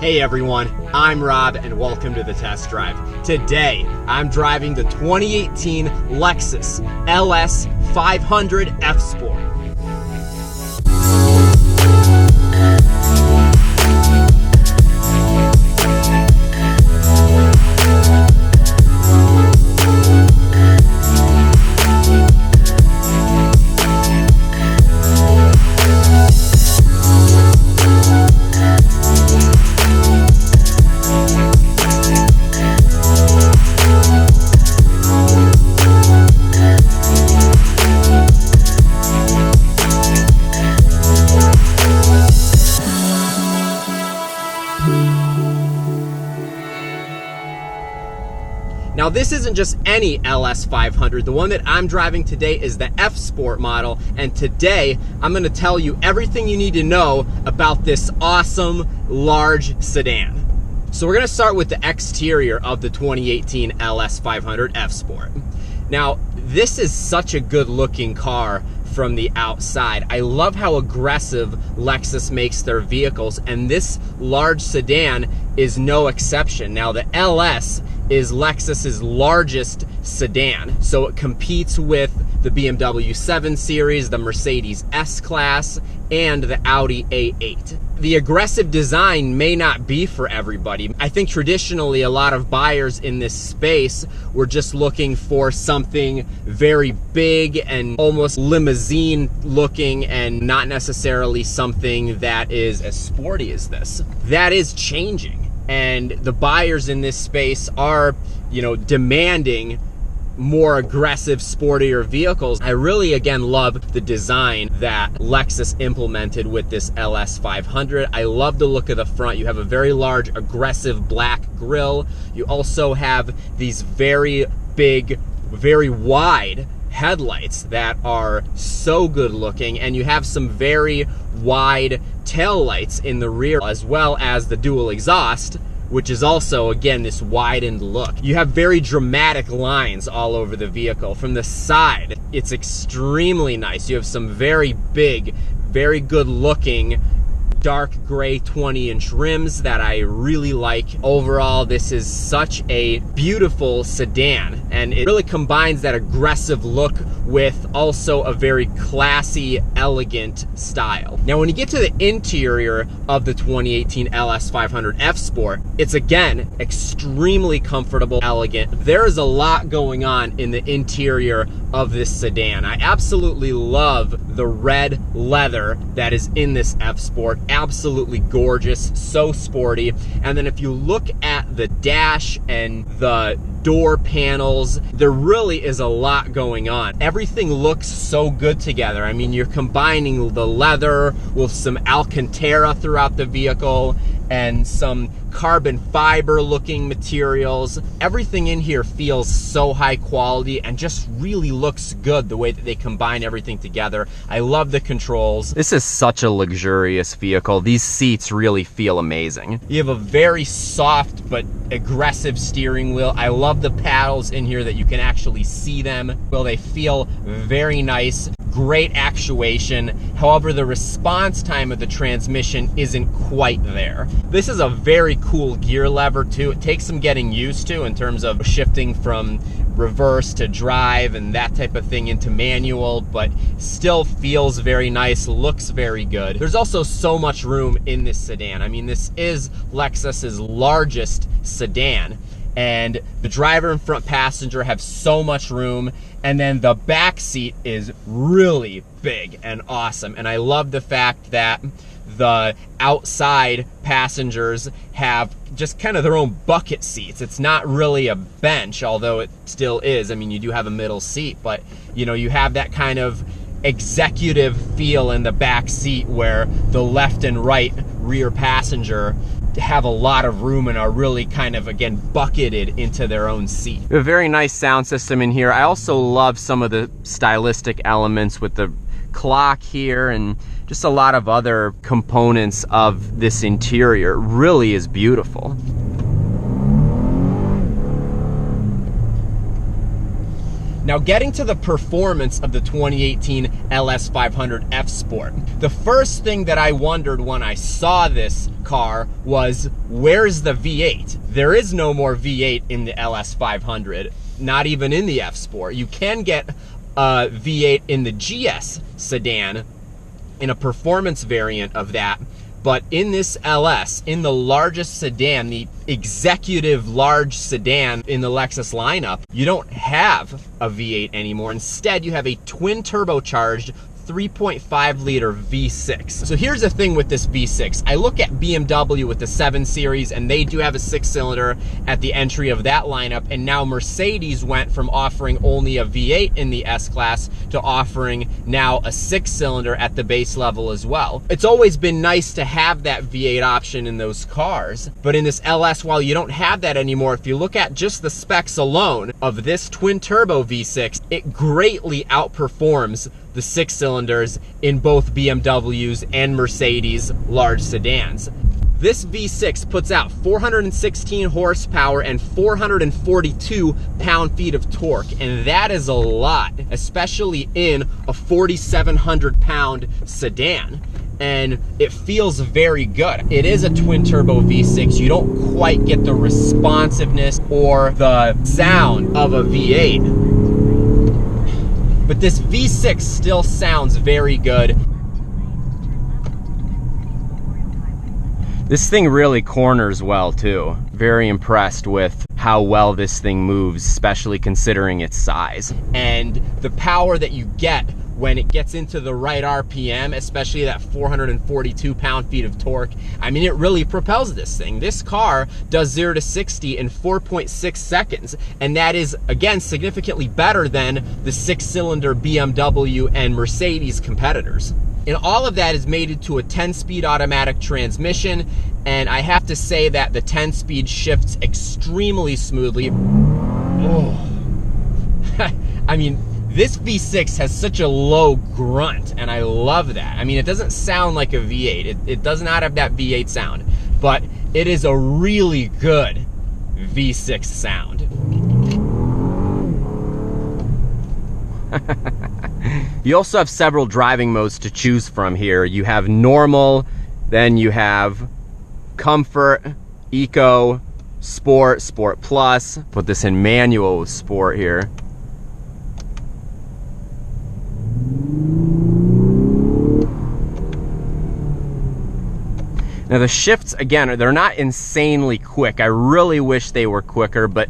Hey everyone, I'm Rob and welcome to the test drive. Today, I'm driving the 2018 Lexus LS 500 F Sport. Now this isn't just any LS 500. The one that I'm driving today is the F Sport model, and today I'm going to tell you everything you need to know about this awesome large sedan. So we're going to start with the exterior of the 2018 LS 500 F Sport. Now this is such a good looking car from the outside. I love how aggressive Lexus makes their vehicles, and this large sedan is no exception. Now the LS is Lexus's largest sedan, so it competes with the BMW 7 Series, the Mercedes S-Class, and the Audi A8. The aggressive design may not be for everybody. I think traditionally a lot of buyers in this space were just looking for something very big and almost limousine looking, and not necessarily something that is as sporty as this. That is changing, and the buyers in this space are, demanding more aggressive, sportier vehicles. I really, again, love the design that Lexus implemented with this LS 500. I love the look of the front. You have a very large, aggressive black grille. You also have these very big, very wide headlights that are so good looking, and you have some very wide tail lights in the rear, as well as the dual exhaust, which is also, again, this widened look. You have very dramatic lines all over the vehicle. From the side, it's extremely nice. You have some very big, very good looking dark gray 20-inch rims that I really like. Overall, this is such a beautiful sedan, and it really combines that aggressive look with also a very classy, elegant style. Now, when you get to the interior of the 2018 LS 500 F Sport, it's again extremely comfortable, elegant. There is a lot going on in the interior of this sedan. I absolutely love the red leather that is in this F Sport. Absolutely gorgeous, so sporty. And then if you look at the dash and the door panels, there really is a lot going on. Everything looks so good together. I mean, you're combining the leather with some Alcantara throughout the vehicle and some carbon fiber looking materials. Everything in here feels so high quality and just really looks good the way that they combine everything together. I love the controls. This is such a luxurious vehicle. These seats really feel amazing. You have a very soft but aggressive steering wheel. I love the paddles in here that you can actually see them. Well, they feel very nice. Great actuation. However, the response time of the transmission isn't quite there. This is a very cool gear lever too. It takes some getting used to in terms of shifting from reverse to drive and that type of thing into manual, but still feels very nice, looks very good. There's also so much room in this sedan. I mean, this is Lexus's largest sedan, and the driver and front passenger have so much room, and then the back seat is really big and awesome. And I love the fact that the outside passengers have just kind of their own bucket seats. It's not really a bench, although it still is. I mean, you do have a middle seat, but you have that kind of executive feel in the back seat where the left and right rear passenger have a lot of room and are really kind of, again, bucketed into their own seat. A very nice sound system in here. I also love some of the stylistic elements with the clock here and just a lot of other components of this interior. It really is beautiful. Now getting to the performance of the 2018 LS500 F Sport, the first thing that I wondered when I saw this car was, where's the V8? There is no more V8 in the LS500, not even in the F Sport. You can get a V8 in the GS sedan, in a performance variant of that, but in this LS, in the largest sedan, the executive large sedan in the Lexus lineup, you don't have a V8 anymore. Instead, you have a twin turbocharged 3.5 liter V6. So here's the thing with this V6. I look at BMW with the 7 Series, and they do have a 6-cylinder at the entry of that lineup, and now Mercedes went from offering only a V8 in the S-Class to offering now a 6-cylinder at the base level as well. It's always been nice to have that V8 option in those cars, but in this LS, while you don't have that anymore, if you look at just the specs alone of this twin-turbo V6, it greatly outperforms the 6-cylinders in both BMWs and Mercedes large sedans. This V6 puts out 416 horsepower and 442 pound-feet of torque, and that is a lot, especially in a 4,700-pound sedan. And it feels very good. It is a twin-turbo V6. You don't quite get the responsiveness or the sound of a V8. But this V6 still sounds very good. This thing really corners well too. Very impressed with how well this thing moves, especially considering its size. And the power that you get when it gets into the right RPM, especially that 442 pound-feet of torque, I mean, it really propels this thing. This car does 0 to 60 in 4.6 seconds, and that is, again, significantly better than the 6-cylinder BMW and Mercedes competitors. And all of that is mated to a 10-speed automatic transmission, and I have to say that the 10-speed shifts extremely smoothly. Oh. I mean, this V6 has such a low grunt, and I love that. I mean, it doesn't sound like a V8. It does not have that V8 sound, but it is a really good V6 sound. You also have several driving modes to choose from here. You have normal, then you have comfort, eco, sport, sport plus. Put this in manual with sport here. Now the shifts, again, they're not insanely quick. I really wish they were quicker, but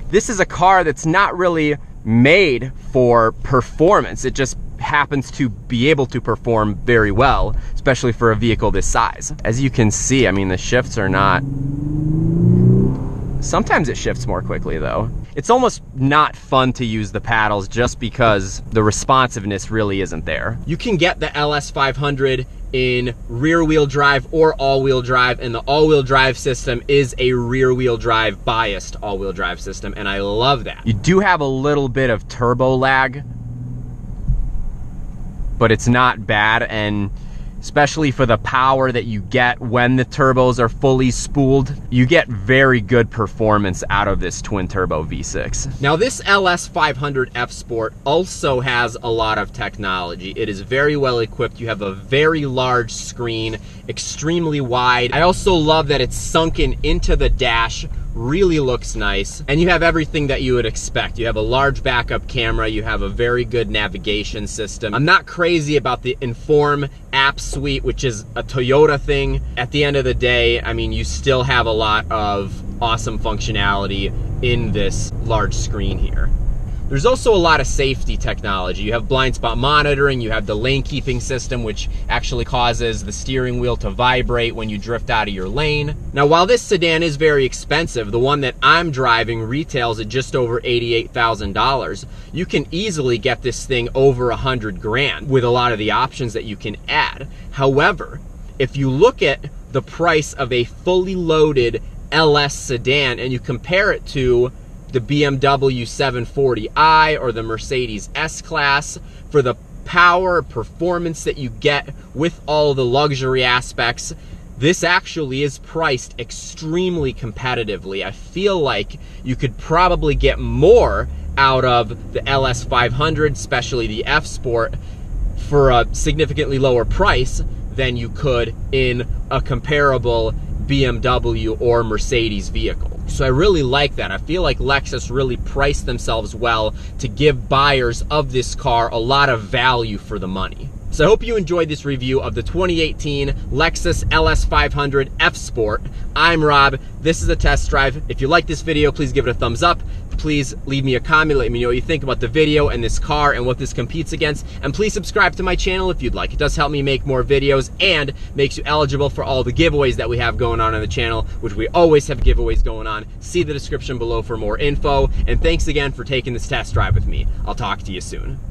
this is a car that's not really made for performance. It just happens to be able to perform very well, especially for a vehicle this size. As you can see, I mean, the shifts are not... Sometimes it shifts more quickly though. It's almost not fun to use the paddles just because the responsiveness really isn't there. You can get the LS500 in rear-wheel drive or all-wheel drive, and the all-wheel drive system is a rear-wheel drive biased all-wheel drive system, and I love that. You do have a little bit of turbo lag, but it's not bad, and especially for the power that you get when the turbos are fully spooled, you get very good performance out of this twin-turbo V6. Now this LS500 F Sport also has a lot of technology. It is very well equipped. You have a very large screen, extremely wide. I also love that it's sunken into the dash, really looks nice, and you have everything that you would expect. You have a large backup camera, you have a very good navigation system. I'm not crazy about the Inform app suite, which is a Toyota thing. At the end of the day, I mean, you still have a lot of awesome functionality in this large screen here. There's also a lot of safety technology. You have blind spot monitoring, you have the lane keeping system, which actually causes the steering wheel to vibrate when you drift out of your lane. Now, while this sedan is very expensive, the one that I'm driving retails at just over $88,000. You can easily get this thing over 100 grand with a lot of the options that you can add. However, if you look at the price of a fully loaded LS sedan and you compare it to the BMW 740i or the Mercedes S-Class, for the power, performance that you get with all the luxury aspects, this actually is priced extremely competitively. I feel like you could probably get more out of the LS 500, especially the F Sport, for a significantly lower price than you could in a comparable BMW or Mercedes vehicle. So I really like that. I feel like Lexus really priced themselves well to give buyers of this car a lot of value for the money. So I hope you enjoyed this review of the 2018 Lexus LS 500 F Sport. I'm Rob. This is a test drive. If you like this video, please give it a thumbs up. Please leave me a comment, let me know what you think about the video and this car and what this competes against. And please subscribe to my channel if you'd like. It does help me make more videos and makes you eligible for all the giveaways that we have going on the channel, which we always have giveaways going on. See the description below for more info. And thanks again for taking this test drive with me. I'll talk to you soon.